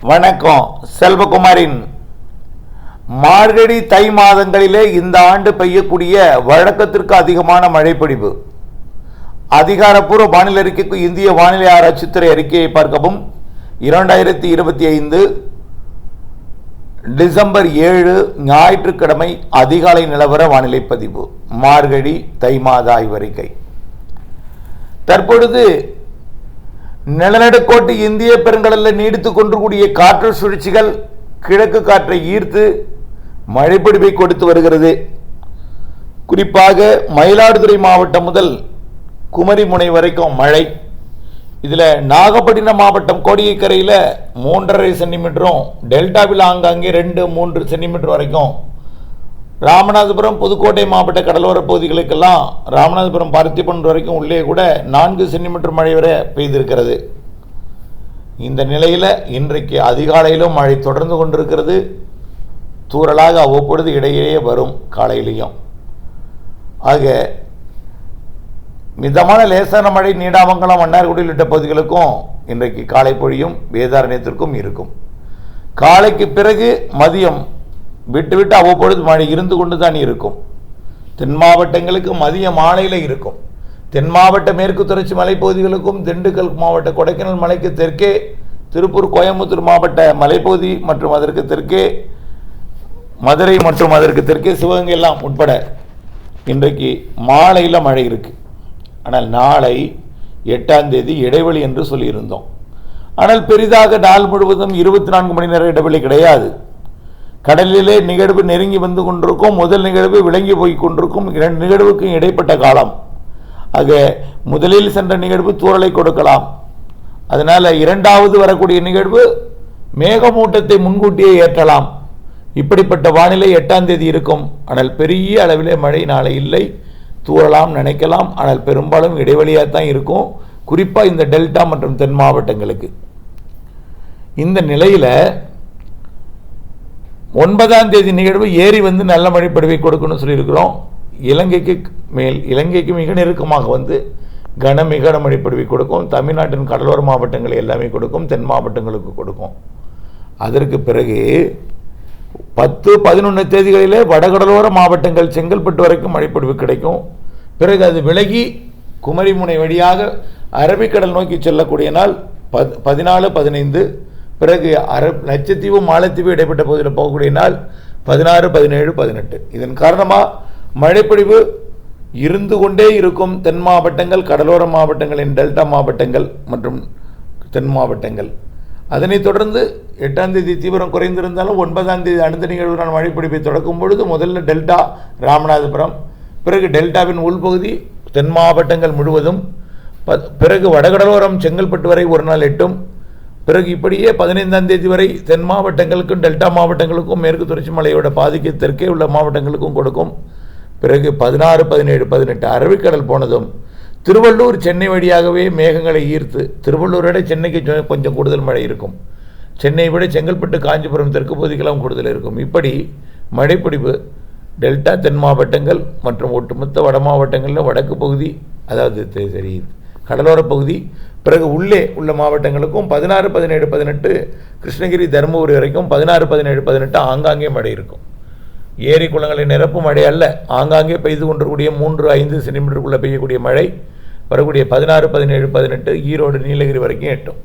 வணக்கம். செல்வகுமாரின் மார்கழி தை மாதங்களிலே இந்த ஆண்டு பெய்யக்கூடிய வழக்கத்திற்கு அதிகமான மழைப்பொழிவு. அதிகாரப்பூர்வ வானிலை அறிக்கைக்கு இந்திய வானிலை ஆராய்ச்சித்துறை அறிக்கையை பார்க்கவும். 2025 டிசம்பர் 7 ஞாயிற்றுக்கிழமை அதிகாலை நிலவர வானிலை பதிவு. மார்கழி தை மாத ஆய்வறிக்கை. தற்பொழுது நிலநடுக்கோட்டு இந்திய பெருங்கடலில் நீடித்துக் கொண்டிருக்கூடிய காற்று சுழற்சிகள் கிழக்கு காற்றை ஈர்த்து மழைப்பொழிவை கொடுத்து வருகிறது. குறிப்பாக மயிலாடுதுறை மாவட்டம் முதல் குமரிமுனை வரைக்கும் மழை. இதில் நாகப்பட்டினம் மாவட்டம் கோடியக்கரையில் 3.5 சென்டிமீட்டரும், டெல்டாவில் ஆங்காங்கே 2-3 சென்டிமீட்டர் வரைக்கும், ராமநாதபுரம் புதுக்கோட்டை மாவட்ட கடலோர பகுதிகளுக்கெல்லாம் ராமநாதபுரம் பார்த்திபன் வரைக்கும் உள்ளே கூட 4 சென்டிமீட்டர் மழை வரை பெய்திருக்கிறது. இந்த நிலையில் இன்றைக்கு அதிகாலையிலும் மழை தொடர்ந்து கொண்டிருக்கிறது. தூறலாக அவ்வப்பொழுது இடையிலேயே வரும் காலையிலையும். ஆக மிதமான லேசான மழை நீடாமங்கலம் மன்னார்குடி உள்ளிட்ட பகுதிகளுக்கும் இன்றைக்கு காலை பொழியும், வேதாரண்யத்திற்கும் இருக்கும். காலைக்கு பிறகு மதியம் விட்டு விட்டு அவ்வப்பொழுது மழை இருந்து கொண்டு தான் இருக்கும். தென் மாவட்டங்களுக்கு மதிய மாலையில் இருக்கும். தென் மாவட்ட மேற்கு தொடர்ச்சி மலைப்பகுதிகளுக்கும், திண்டுக்கல் மாவட்ட கொடைக்கானல் மலைக்கு தெற்கே, திருப்பூர் கோயம்புத்தூர் மாவட்ட மலைப்பகுதி மற்றும் அதற்கு தெற்கே, மதுரை மற்றும் அதற்கு தெற்கே, சிவகங்கை எல்லாம் உட்பட இன்றைக்கு மாலையில் மழை இருக்கு. ஆனால் நாளை 8ஆம் தேதி இடைவெளி என்று சொல்லியிருந்தோம். ஆனால் பெரிதாக நாள் முழுவதும் 24 மணி நேர இடைவெளி கிடையாது. கடலிலே நிகழ்வு நெருங்கி வந்து கொண்டிருக்கும். முதல் நிகழ்வு விளங்கி போய் கொண்டிருக்கும். 2 நிகழ்வுக்கும் இடைப்பட்ட காலம். ஆக முதலில் சென்ற நிகழ்வு தூறலை கொடுக்கலாம். அதனால் இரண்டாவது வரக்கூடிய நிகழ்வு மேகமூட்டத்தை முன்கூட்டியே ஏற்றலாம். இப்படிப்பட்ட வானிலை 8ஆம் தேதி இருக்கும். ஆனால் பெரிய அளவிலே மழை நாளை இல்லை. தூறலாம், நினைக்கலாம். ஆனால் பெரும்பாலும் இடைவெளியாக தான் இருக்கும். குறிப்பாக இந்த டெல்டா மற்றும் தென் மாவட்டங்களுக்கு. இந்த நிலையில் 9ஆம் தேதி நிகழ்வு ஏறி வந்து நல்ல மழை பொழிவை கொடுக்கணும்னு சொல்லியிருக்கிறோம். இலங்கைக்கு மிக நெருக்கமாக வந்து மிக மழை பொழிவை கொடுக்கும். தமிழ்நாட்டின் கடலோர மாவட்டங்கள் எல்லாமே கொடுக்கும், தென் மாவட்டங்களுக்கு கொடுக்கும். அதற்கு பிறகு 10-11 தேதிகளிலே வடகடலோர மாவட்டங்கள் செங்கல்பட்டு வரைக்கும் மழைப்பொழிவு கிடைக்கும். பிறகு அது விலகி குமரிமுனை வழியாக அரபிக்கடல் நோக்கி செல்லக்கூடிய நாள் 14-15. பிறகு லட்சத்தீவு மாலத்தீவு இடைப்பட்ட பகுதியில் போகக்கூடிய நாள் 16, 17, 18. இதன் காரணமாக மழைப்பொழிவு இருந்து கொண்டே இருக்கும். தென் மாவட்டங்கள், கடலோர மாவட்டங்களின் டெல்டா மாவட்டங்கள் மற்றும் தென் மாவட்டங்கள். அதனைத் தொடர்ந்து 8ஆம் தேதி தீவிரம் குறைந்திருந்தாலும் 9ஆம் தேதி அடுத்த நிகழ்வுடன் மழைப்பொழிவை தொடக்கும் பொழுது முதல்ல டெல்டா ராமநாதபுரம், பிறகு டெல்டாவின் உள்பகுதி தென் மாவட்டங்கள் முழுவதும், பிறகு வடகடலோரம் செங்கல்பட்டு வரை ஒரு நாள் எட்டும். பிறகு இப்படியே 15ஆம் தேதி வரை தென் மாவட்டங்களுக்கும் டெல்டா மாவட்டங்களுக்கும் மேற்கு தொடர்ச்சி மலையோட பாதிக்கு தெற்கே உள்ள மாவட்டங்களுக்கும் கொடுக்கும். பிறகு 16, 17, 18 அரபிக்கடல் போனதும் திருவள்ளூர் சென்னை வழியாகவே மேகங்களை ஈர்த்து, திருவள்ளூரை விட சென்னைக்கு கொஞ்சம் கூடுதல் மழை இருக்கும். சென்னை விட செங்கல்பட்டு, காஞ்சிபுரம் தெற்கு பகுதிக்கெல்லாம் கூடுதல் இருக்கும். இப்படி மழைப்பொழிவு டெல்டா தென் மாவட்டங்கள் மற்றும் ஒட்டுமொத்த வட மாவட்டங்களில் வடக்கு பகுதி, அதாவது சரி கடலோர பகுதி, பிறகு உள்ளே உள்ள மாவட்டங்களுக்கும் 16, 17, 18 கிருஷ்ணகிரி தருமபுரி வரைக்கும் 16, 17, 18 ஆங்காங்கே மழை இருக்கும். ஏரி குளங்களை நிரப்பும் மழை அல்ல, ஆங்காங்கே பெய்து கொண்டிருக்கூடிய 3-5 சென்டிமீட்டருக்குள்ளே பெய்யக்கூடிய மழை வரக்கூடிய 16, 17, 18 ஈரோடு நீலகிரி வரைக்கும் எட்டும்.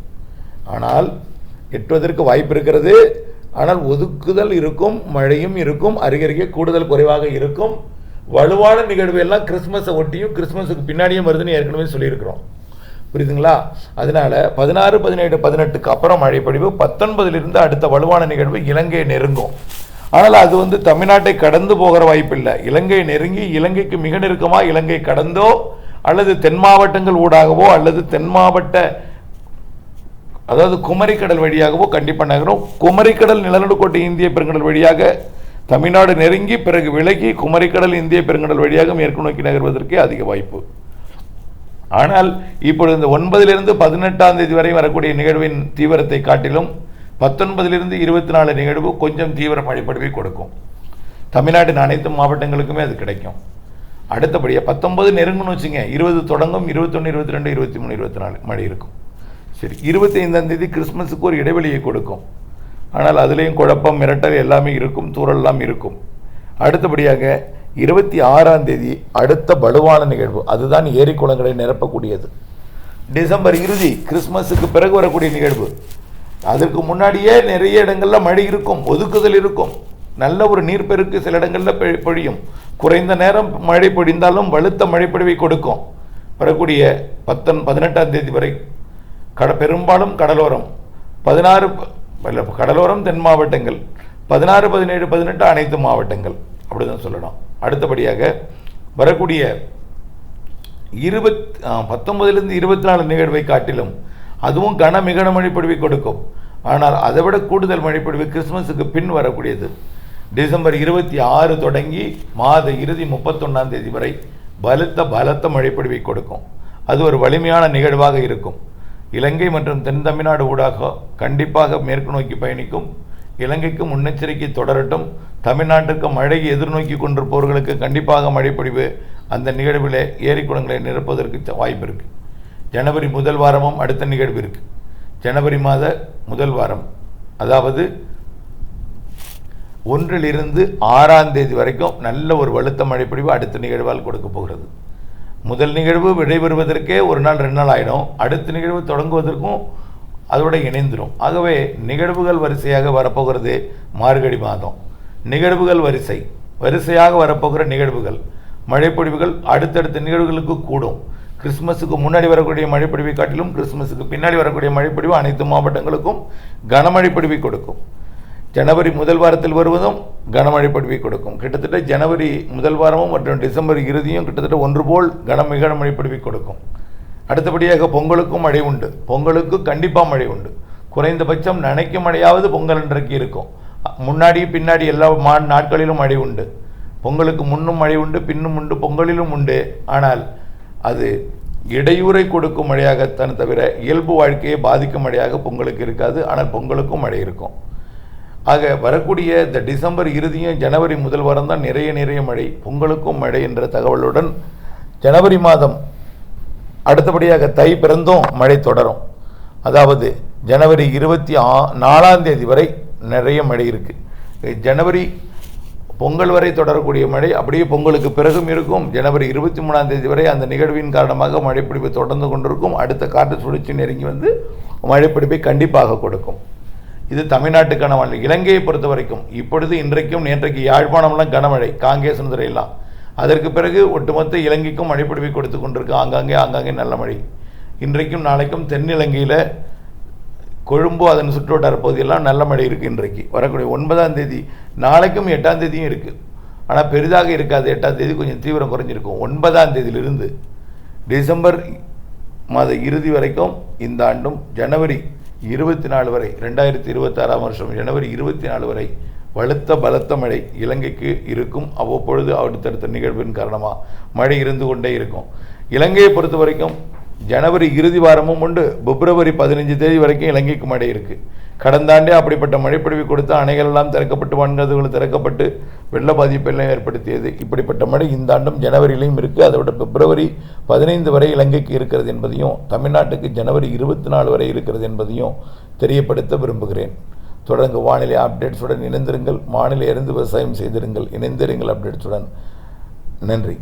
ஆனால் எட்டுவதற்கு வாய்ப்பு இருக்கிறது. ஆனால் ஒதுக்குதல் இருக்கும், மழையும் இருக்கும், அருகருகே கூடுதல் குறைவாக இருக்கும். வலுவான நிகழ்வு எல்லாம் கிறிஸ்மஸை ஒட்டியும் கிறிஸ்மஸுக்கு பின்னாடியும் வருதுன்னு ஏற்கனவே சொல்லியிருக்கிறோம். புரியுதுங்களா? அதனால 16, 17, 18க்கு அப்புறம் மழைப்பொழிவு. 19லிருந்து அடுத்த வலுவான நிகழ்வு இலங்கையை நெருங்கும். ஆனால் அது வந்து தமிழ்நாட்டை கடந்து போகிற வாய்ப்பு இல்லை. இலங்கையை நெருங்கி இலங்கைக்கு மிக நெருக்கமாக இலங்கை கடந்தோ அல்லது தென் மாவட்டங்கள் ஊடாகவோ அல்லது தென் மாவட்ட, அதாவது குமரிக்கடல் வழியாகவோ கண்டிப்பாக நகரும். குமரிக்கடல் நிலநடுக்கோட்டை இந்திய பெருங்கடல் வழியாக தமிழ்நாடு நெருங்கி பிறகு விலகி குமரிக்கடல் இந்திய பெருங்கடல் வழியாக மேற்கு நோக்கி நகர்வதற்கே அதிக வாய்ப்பு. ஆனால் இப்பொழுது இந்த 9லிருந்து 18ஆம் தேதி வரை வரக்கூடிய நிகழ்வின் தீவிரத்தை காட்டிலும் 19லிருந்து 24 நிகழ்வு கொஞ்சம் தீவிர மழைப்பொழிவை கொடுக்கும். தமிழ்நாட்டின் அனைத்து மாவட்டங்களுக்குமே அது கிடைக்கும். அடுத்தபடியாக 19 நெருங்கணும்னு வச்சுங்க, 20 தொடங்கும், 21, 22, 23, 24 மழை இருக்கும். சரி, 25ஆம் தேதி கிறிஸ்மஸுக்கு ஒரு இடைவெளியை கொடுக்கும். ஆனால் அதுலேயும் குழப்பம், மிரட்டல் எல்லாமே இருக்கும், தூறல்லாம் இருக்கும். அடுத்தபடியாக 26ஆம் தேதி அடுத்த வலுவான நிகழ்வு, அதுதான் ஏரி குளங்களை நிரப்பக்கூடியது. டிசம்பர் இறுதி கிறிஸ்மஸுக்கு பிறகு வரக்கூடிய நிகழ்வு. அதற்கு முன்னாடியே நிறைய இடங்களில் மழை இருக்கும், ஒதுக்குதல் இருக்கும், நல்ல ஒரு நீர்ப்பெருக்கு சில இடங்களில் பொழியும். குறைந்த நேரம் மழை பொழிந்தாலும் வலுத்த மழைப்பொழிவை கொடுக்கும். வரக்கூடிய 18ஆம் தேதி வரை பெரும்பாலும் கடலோரம், 16 கடலோரம் தென் மாவட்டங்கள், 16, 17, 18 அனைத்து மாவட்டங்கள், அப்படிதான் சொல்லணும். அடுத்தபடியாக வரக்கூடிய 19லிருந்து 24 நிகழ்வை காட்டிலும் அதுவும் மிக மழைப்பொழிவை கொடுக்கும். ஆனால் அதை விட கூடுதல் மழைப்பொழிவு கிறிஸ்துமஸுக்கு பின் வரக்கூடியது. டிசம்பர் 26 தொடங்கி மாத இறுதி 31ஆம் தேதி வரை பலத்த மழைப்பொழிவை கொடுக்கும். அது ஒரு வலிமையான நிகழ்வாக இருக்கும். இலங்கை மற்றும் தென் தமிழ்நாடு ஊடாக கண்டிப்பாக மேற்கு நோக்கி பயணிக்கும். இலங்கைக்கு முன்னெச்சரிக்கை தொடரட்டும். தமிழ்நாட்டுக்கு மழையை எதிர்நோக்கி கொண்டிருப்பவர்களுக்கு கண்டிப்பாக மழைப்பொழிவு அந்த நிகழ்வில் ஏரி குளங்களை நிரப்புவதற்கு வாய்ப்பு இருக்குது. ஜனவரி முதல் வாரமும் அடுத்த நிகழ்வு இருக்குது. ஜனவரி மாத முதல் வாரம், அதாவது 1லிருந்து 6ஆம் தேதி வரைக்கும் நல்ல ஒரு வலுத்த மழைப்பொழிவு அடுத்த நிகழ்வால் கொடுக்க போகிறது. முதல் நிகழ்வு விடைபெறுவதற்கே 1 நாள் 2 நாள் ஆகிடும். அடுத்த நிகழ்வு தொடங்குவதற்கும் அதோட இணைந்துடும். ஆகவே நிகழ்வுகள் வரிசையாக வரப்போகிறது. மார்கழி மாதம் நிகழ்வுகள் வரிசையாக வரப்போகிற நிகழ்வுகள், மழைப்பொழிவுகள் அடுத்தடுத்த நிகழ்வுகளுக்கு கூடும். கிறிஸ்துமஸுக்கு முன்னாடி வரக்கூடிய மழைப்பொழிவை காட்டிலும் கிறிஸ்துமஸுக்கு பின்னாடி வரக்கூடிய மழைப்பொழிவு அனைத்து மாவட்டங்களுக்கும் கனமழைப்பொழிவை கொடுக்கும். ஜனவரி முதல் வாரத்தில் வருவதும் கனமழைப்பொழிவை கொடுக்கும். கிட்டத்தட்ட ஜனவரி முதல் வாரமும் மற்றும் டிசம்பர் இறுதியும் கிட்டத்தட்ட ஒன்று போல் மிக மழைப்பொழிவை கொடுக்கும். அடுத்தபடியாக பொங்கலுக்கும் மழை உண்டு. பொங்கலுக்கு கண்டிப்பாக மழை உண்டு. குறைந்தபட்சம் நனைக்கும் மழையாவது பொங்கல் அன்றைக்கு இருக்கும். முன்னாடி பின்னாடி எல்லா நாட்களிலும் மழை உண்டு. பொங்கலுக்கு முன்னும் மழை உண்டு, பின்னும் உண்டு, பொங்கலிலும் உண்டு. ஆனால் அது இடையூறை கொடுக்கும் மழையாகத்தான் தவிர இயல்பு வாழ்க்கையை பாதிக்கும் மழையாக பொங்கலுக்கு இருக்காது. ஆனால் பொங்கலுக்கும் மழை இருக்கும். ஆக வரக்கூடிய இந்த டிசம்பர் இறுதியும் ஜனவரி முதல் வாரம் தான் நிறைய மழை, பொங்கலுக்கும் மழை என்ற தகவலுடன் ஜனவரி மாதம் அடுத்தபடியாக தை பிறந்தும் மழை தொடரும். அதாவது ஜனவரி 24ஆம் தேதி வரை நிறைய மழை இருக்குது. ஜனவரி பொங்கல் வரை தொடரக்கூடிய மழை அப்படியே பொங்கலுக்கு பிறகும் இருக்கும். ஜனவரி 23ஆம் தேதி வரை அந்த நிகழ்வின் காரணமாக மழைப்பிடிப்பு தொடர்ந்து கொண்டிருக்கும். அடுத்த காற்று சுழற்சி நெருங்கி வந்து மழைப்பிடிப்பை கண்டிப்பாக கொடுக்கும். இது தமிழ்நாட்டுக்கான வானிலை. இலங்கையை பொறுத்த வரைக்கும் இப்பொழுது இன்றைக்கும் நேற்றைக்கு யாழ்ப்பாணம்லாம் கனமழை, காங்கேசன்துறையெல்லாம். அதற்கு பிறகு ஒட்டுமொத்த இலங்கைக்கும் மழைப்பிடிப்பை கொடுத்து கொண்டிருக்கு. ஆங்காங்கே நல்ல மழை. இன்றைக்கும் நாளைக்கும் தென்னிலங்கையில் கொழும்பு அதன் சுற்றுவட்டார பகுதியெல்லாம் நல்ல மழை இருக்குது. இன்றைக்கு வரக்கூடிய 9ஆம் தேதி, நாளைக்கும் 8ஆம் தேதியும் இருக்குது. ஆனால் பெரிதாக இருக்காது. 8ஆம் தேதி கொஞ்சம் தீவிரம் குறைஞ்சிருக்கும். 9ஆம் தேதியிலிருந்து டிசம்பர் மாத இறுதி வரைக்கும் இந்த ஆண்டும் ஜனவரி 24 வரை 2026ஆம் வருஷம் ஜனவரி 24 வரை பலத்த மழை இலங்கைக்கு இருக்கும். அவ்வப்பொழுது அடுத்தடுத்த நிகழ்வின் காரணமாக மழை இருந்து கொண்டே இருக்கும். இலங்கையை பொறுத்த வரைக்கும் ஜனவரி இறுதி வாரமும் உண்டு. பிப்ரவரி 15 தேதி வரைக்கும் இலங்கைக்கு மழை இருக்குது. கடந்த ஆண்டே அப்படிப்பட்ட மழைப்பொழிவு கொடுத்து அணைகள் எல்லாம் திறக்கப்பட்டு, வான்கதவுகள் திறக்கப்பட்டு வெள்ள பாதிப்பெல்லாம் ஏற்படுத்தியது. இப்படிப்பட்ட மழை இந்த ஆண்டும் ஜனவரியிலையும் இருக்குது. அதை விட பிப்ரவரி 15 வரை இலங்கைக்கு இருக்கிறது என்பதையும், தமிழ்நாட்டுக்கு ஜனவரி 24 வரை இருக்கிறது என்பதையும் தெரியப்படுத்த விரும்புகிறேன். தொடர்ந்து வானிலை அப்டேட்ஸுடன் இணைந்திருங்கள். வானிலை அறிந்து விவசாயம் செய்திருங்கள். இணைந்திருங்கள் அப்டேட்ஸுடன். நன்றி.